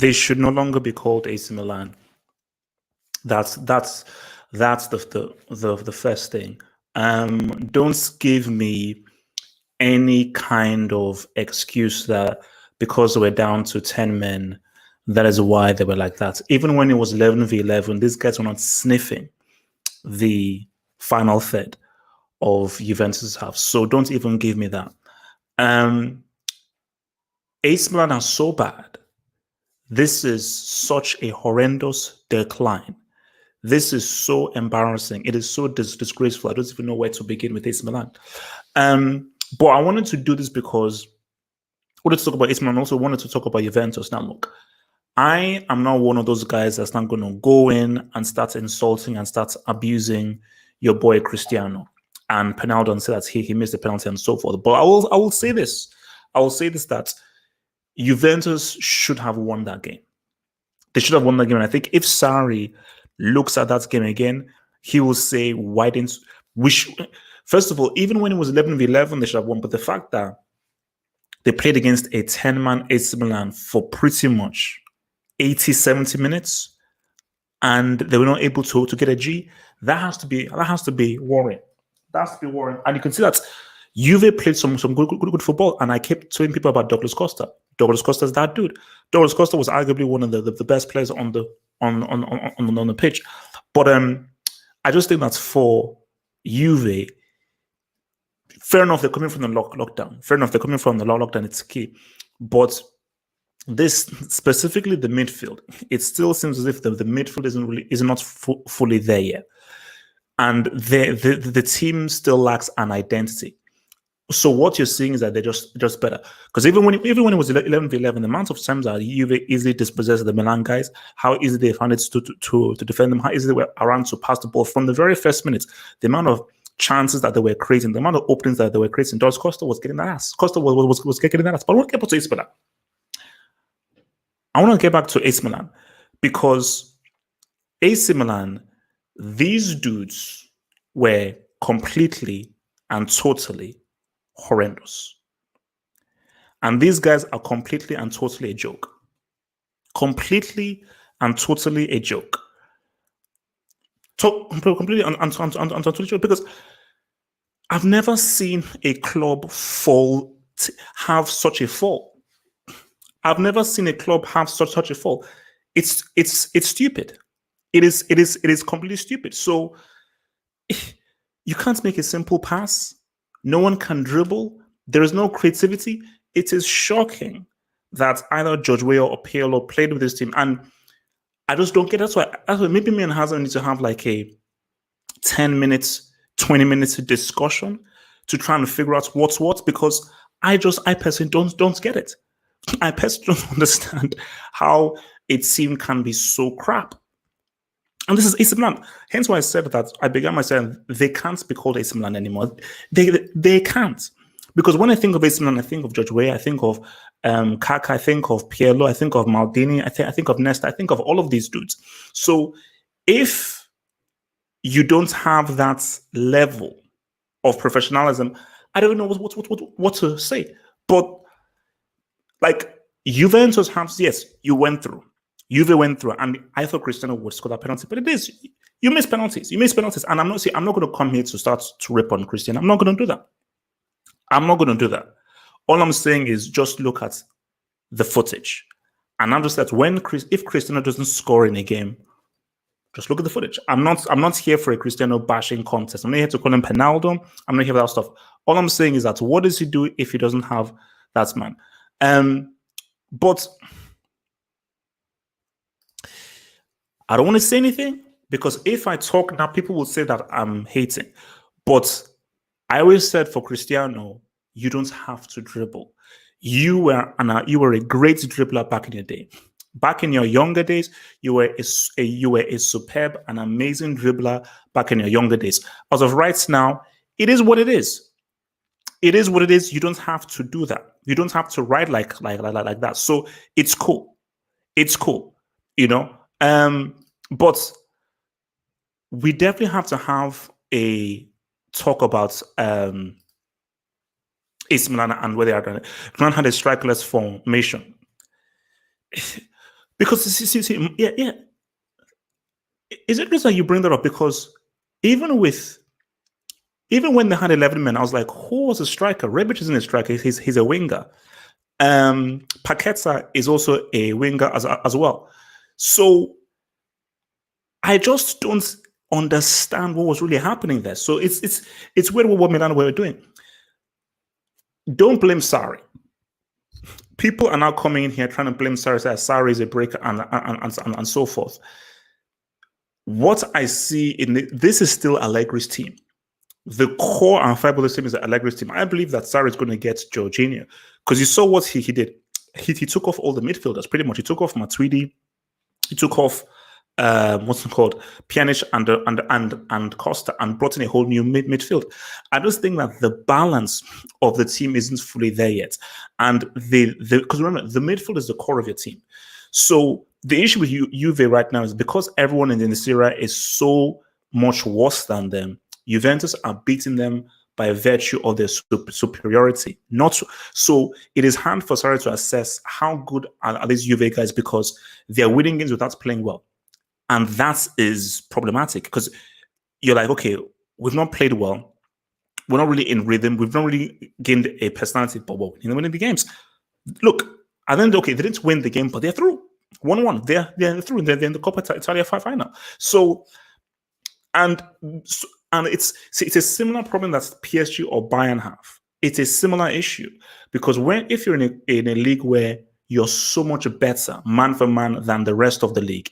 They should no longer be called AC Milan. That's the first thing. Don't give me any kind of excuse that because we're down to 10 men, that is why they were like that. Even when it was 11v11, these guys were not sniffing the final third of Juventus' half. So don't even give me that. AC Milan are so bad. This is such a horrendous decline. This is so embarrassing. It is so disgraceful. I don't even know where to begin with AC Milan. But I wanted to do this because I wanted to talk about AC Milan. I also wanted to talk about Juventus. Now, look, I am not one of those guys that's not going to go in and start insulting and start abusing your boy Cristiano and PENALDO and say that he missed the penalty and so forth. But I will say this. I will say this, that Juventus should have won that game. They should have won that game. And I think if Sarri looks at that game again, he will say, why didn't we? First of all, even when it was 11v11, they should have won. But the fact that they played against a 10-man AC Milan for pretty much 80, 70 minutes, and they were not able to get a G, that has to be worrying. That has to be worrying. And you can see that Juve played some good football, and I kept telling people about Douglas Costa. Douglas Costa is that dude. Douglas Costa was arguably one of the best players on the pitch. But I just think that for Juve, fair enough, they're coming from the lockdown. Fair enough, they're coming from the lockdown. It's key, but this specifically the midfield, it still seems as if the midfield is not fully there yet, and the team still lacks an identity. So what you're seeing is that they're just better. Because even when it was 11v11, the amount of times that Juve easily dispossessed the Milan guys, how easy they found it to defend them, how easy they were around to pass the ball from the very first minute, the amount of chances that they were creating, the amount of openings that they were creating. Douglas Costa was getting that ass. Costa was getting that ass. But I want to get back to AC Milan. I want to get back to AC Milan because AC Milan, these dudes were completely and totally horrendous. And these guys are completely and totally a joke. Completely and totally a joke. Completely and totally a joke, because I've never seen a club have such a fall. I've never seen a club have such a fall. It's stupid. It is completely stupid. So you can't make a simple pass. No one can dribble. There is no creativity. It is shocking that either George Weah or Pirlo played with this team, and I just don't get it. That's why maybe me and Hazard need to have like a 10 minutes, 20 minutes discussion to try and figure out what's what, because I personally don't get it. I personally don't understand how a team can be so crap. And this is AC Milan. Hence why I said that I began by saying they can't be called AC Milan anymore. They can't. Because when I think of AC Milan, I think of George Weah, I think of Kaka, I think of Pirlo, I think of Maldini, I think of Nesta, I think of all of these dudes. So if you don't have that level of professionalism, I don't know what to say. But like Juventus has, yes, you went through. Juve went through, and I thought Cristiano would score that penalty, but it is, you miss penalties. You miss penalties, and I'm not going to come here to start to rip on Cristiano. I'm not going to do that. I'm not going to do that. All I'm saying is just look at the footage, and I'm just that if Cristiano doesn't score in a game, just look at the footage. I'm not here for a Cristiano bashing contest. I'm not here to call him PENALDO. I'm not here for that stuff. All I'm saying is that what does he do if he doesn't have that man? But I don't want to say anything, because if I talk now, people will say that I'm hating. But I always said for Cristiano, you don't have to dribble. You were a great dribbler back in your day. Back in your younger days, you were a superb and amazing dribbler back in your younger days. As of right now, it is what it is. It is what it is. You don't have to do that. You don't have to ride like that. So it's cool. It's cool, you know. But we definitely have to have a talk about AC Milan and where they are. Milan had a strikerless formation. Because yeah. Is it just that you bring that up? Because even when they had 11 men, I was like, who was a striker? Rebic isn't a striker. He's a winger. Paqueta is also a winger as well. So I just don't understand what was really happening there. So it's weird what Milan were doing. Don't blame Sarri. People are now coming in here trying to blame Sarri, say Sarri is a breaker and so forth. What I see this is still Allegri's team. The core and fiber of the team is Allegri's team. I believe that Sarri is going to get Jorginho because you saw what he did. He took off all the midfielders pretty much. He took off Matuidi. He took off what's it called, Pjanic and Costa, and brought in a whole new midfield. I just think that the balance of the team isn't fully there yet, and because remember the midfield is the core of your team. So the issue with Juve right now is because everyone in the Serie is so much worse than them. Juventus are beating them by virtue of their superiority. Not so it is hard for Sarri to assess how good are these Juve guys because they're winning games without playing well. And that is problematic because you're like, okay, we've not played well. We're not really in rhythm. We've not really gained a personality, but we're winning the games. Look, and then, okay, they didn't win the game, but they're through. 1-1. They're through. They're in the Coppa Italia final. So, and it's a similar problem that PSG or Bayern have. It's a similar issue because if you're in a league where you're so much better man for man than the rest of the league,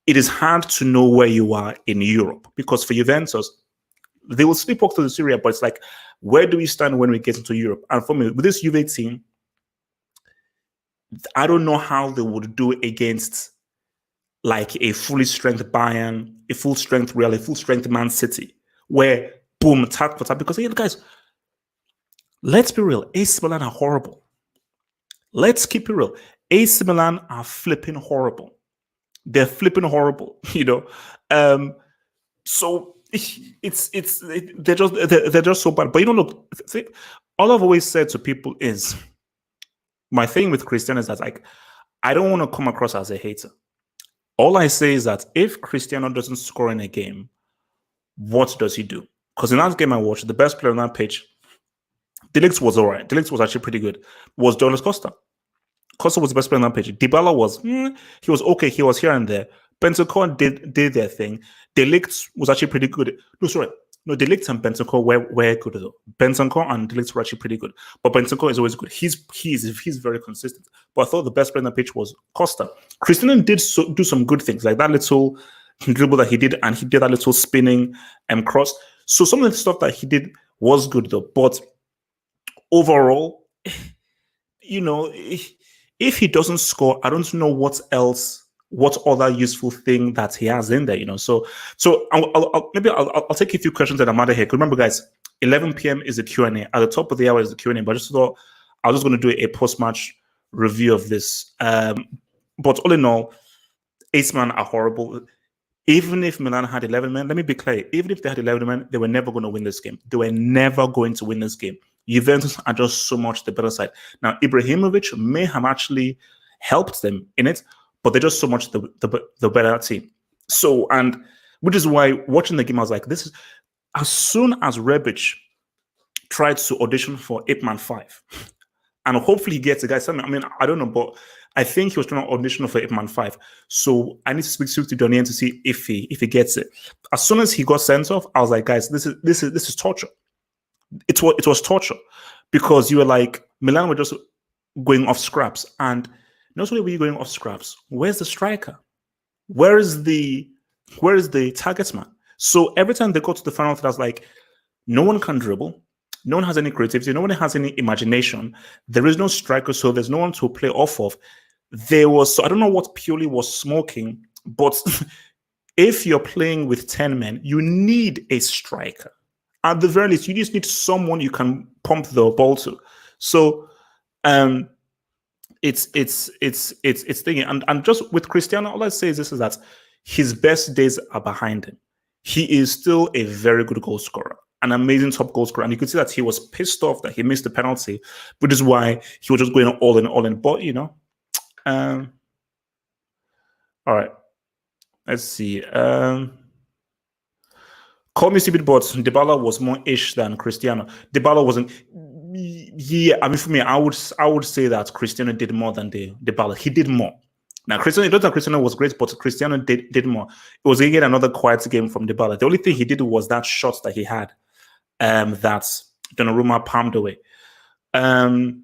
it is hard to know where you are in Europe because for Juventus, they will sleepwalk to the Serie A, but it's like, where do we stand when we get into Europe? And for me, with this Juve team, I don't know how they would do against like a fully strength Bayern, a full strength Real, a full strength Man City, where boom, tap for tap. Because hey, guys, let's be real, AC Milan are horrible. Let's keep it real. AC Milan are flipping horrible. They're flipping horrible, So they're just so bad. But look, all I've always said to people is my thing with Cristiano is that like I don't want to come across as a hater. All I say is that if Cristiano doesn't score in a game, what does he do? Because in that game I watched, the best player on that pitch, De Ligt was all right. De Ligt was actually pretty good. Was Douglas Costa. Costa was the best player on that pitch. Dybala was, he was okay. He was here and there. Bentancur did their thing. De Ligt was actually pretty good. No, De Ligt and Bentancur were good though. Bentancur and De Ligt were actually pretty good. But Bentancur is always good. He's very consistent. But I thought the best player on the pitch was Costa. Cristiano did do some good things, like that little dribble that he did, and he did that little spinning and cross. So some of the stuff that he did was good though. But overall, if he doesn't score, I don't know what other useful thing that he has in there, So I'll take a few questions that I'm out of here. Remember, guys, 11 p.m. is the Q&A. At the top of the hour is the Q&A, but I just thought I was just going to do a post-match review of this. But all in all, AC Milan are horrible. Even if Milan had 11 men, let me be clear, even if they had 11 men, they were never going to win this game. They were never going to win this game. Juventus are just so much the better side. Now, Ibrahimovic may have actually helped them in it, but they're just so much the better team. So, and which is why watching the game, I was like, this is as soon as Rebic tried to audition for Ip Man 5, and hopefully he gets a guy. I mean, I don't know, but I think he was trying to audition for Ip Man 5. So I need to speak to Donien to see if he gets it. As soon as he got sent off, I was like, guys, this is torture. It was torture because you were like, Milan were just going off scraps, and not only were you going off scraps, where's the striker? Where is the target man? So every time they got to the final third, I was like, no one can dribble, no one has any creativity, no one has any imagination. There is no striker, so there's no one to play off of. So I don't know what Pioli was smoking, but if you're playing with 10 men, you need a striker. At the very least, you just need someone you can pump the ball to. So it's thinking. And just with Cristiano, all I say is this, is that his best days are behind him. He is still a very good goal scorer, an amazing top goal scorer. And you can see that he was pissed off that he missed the penalty, which is why he was just going all in. But, All right. Let's see. Call me stupid, but Dybala was more ish than Cristiano. Dybala wasn't. Yeah, I mean, for me, I would say that Cristiano did more than Dybala. He did more. Now, Cristiano, not that Cristiano was great, but Cristiano did more. It was again another quiet game from Dybala. The only thing he did was that shot that he had, that Donnarumma palmed away. The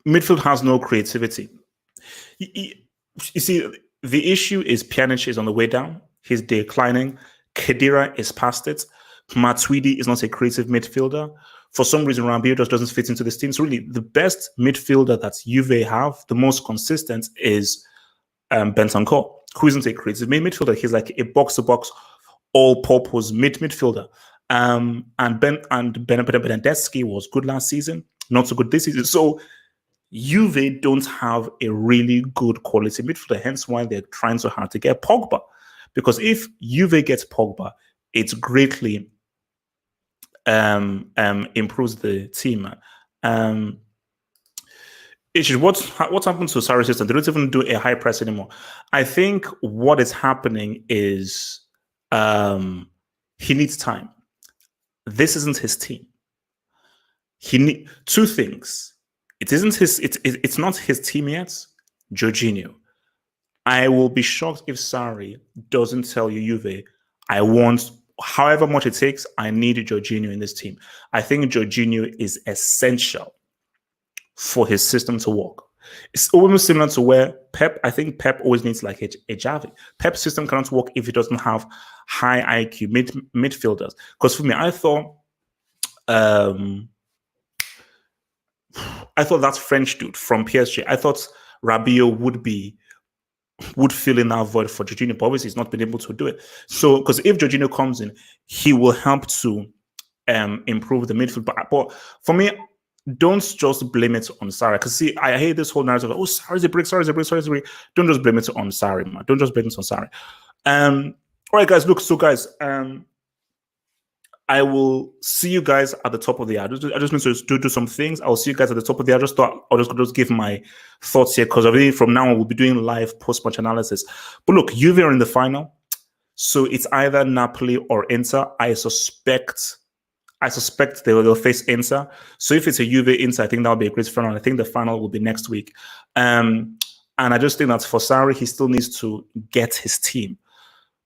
midfield has no creativity. You see, the issue is Pjanic is on the way down. He's declining. Khedira is past it. Matuidi is not a creative midfielder. For some reason, Rabiot just doesn't fit into this team. So really, the best midfielder that Juve have, the most consistent, is Bentancur, who isn't a creative midfielder. He's like a box-to-box, all-purpose midfielder. And Benedeschi was good last season, not so good this season. So Juve don't have a really good quality midfielder, hence why they're trying so hard to get Pogba. Because if Juve gets Pogba, it greatly improves the team. What's happened to Sarri's system? They don't even do a high press anymore. I think what is happening is he needs time. This isn't his team. He need two things. It's not his team yet. Jorginho. I will be shocked if Sarri doesn't tell you, Juve, I want, however much it takes, I need Jorginho in this team. I think Jorginho is essential for his system to work. It's almost similar to where I think Pep always needs like a Javi. Pep's system cannot work if it doesn't have high IQ midfielders. Because for me, I thought that French dude from PSG, I thought Rabiot would fill in that void for Jorginho, but obviously he's not been able to do it. So, because if Jorginho comes in, he will help to improve the midfield. But for me, don't just blame it on Sarri. Because see, I hate this whole narrative of, oh, Sarri's a brick, Sarri's a brick, Sarri's a brick. Don't just blame it on Sarri, man. Don't just blame it on Sarri. All right, guys, look, so guys, I will see you guys at the top of the hour. I just need to do some things. I'll see you guys at the top of the hour. I'll just give my thoughts here, because already from now on we'll be doing live post-match analysis. But look, Juve are in the final, so it's either Napoli or Inter. I suspect they'll face Inter. So if it's a Juve Inter, I think that'll be a great final. I think the final will be next week. And I just think that for Sarri, he still needs to get his team.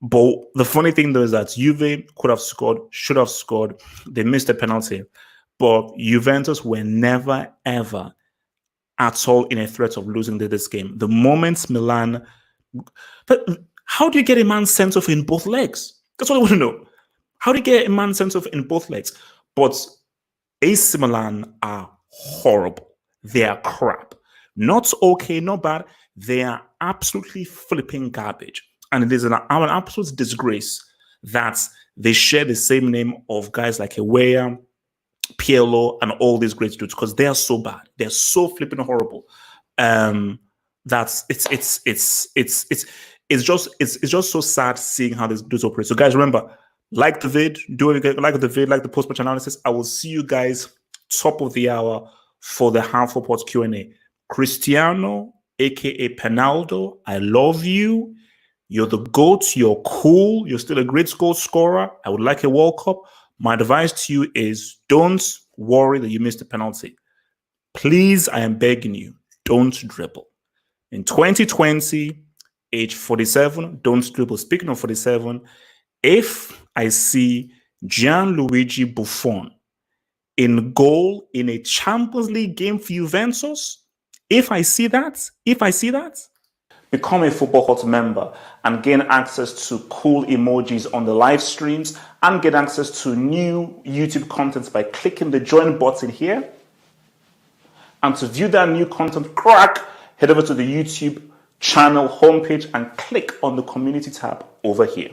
But the funny thing, though, is that Juve could have scored, should have scored. They missed a penalty. But Juventus were never, ever at all in a threat of losing this game. The moment Milan... But how do you get a man sent off in both legs? That's what I want to know. How do you get a man sent off in both legs? But AC Milan are horrible. They are crap. Not okay, not bad. They are absolutely flipping garbage. And it is an absolute disgrace that they share the same name of guys like Ewea, Pirlo, and all these great dudes, because they are so bad. They're so flipping horrible. That's it's just so sad seeing how these dudes operate. So guys, remember, like the vid, like the post-match analysis. I will see you guys top of the hour for the half report Q&A. Cristiano, aka Penaldo, I love you. You're the GOAT. You're cool. You're still a great goal scorer. I would like a World Cup. My advice to you is don't worry that you missed a penalty. Please, I am begging you, don't dribble. In 2020, age 47, don't dribble. Speaking of 47, if I see Gianluigi Buffon in goal in a Champions League game for Juventus, if I see that, become a Football Hut member and gain access to cool emojis on the live streams and get access to new YouTube content by clicking the join button here. And to view that new content, head over to the YouTube channel homepage and click on the community tab over here.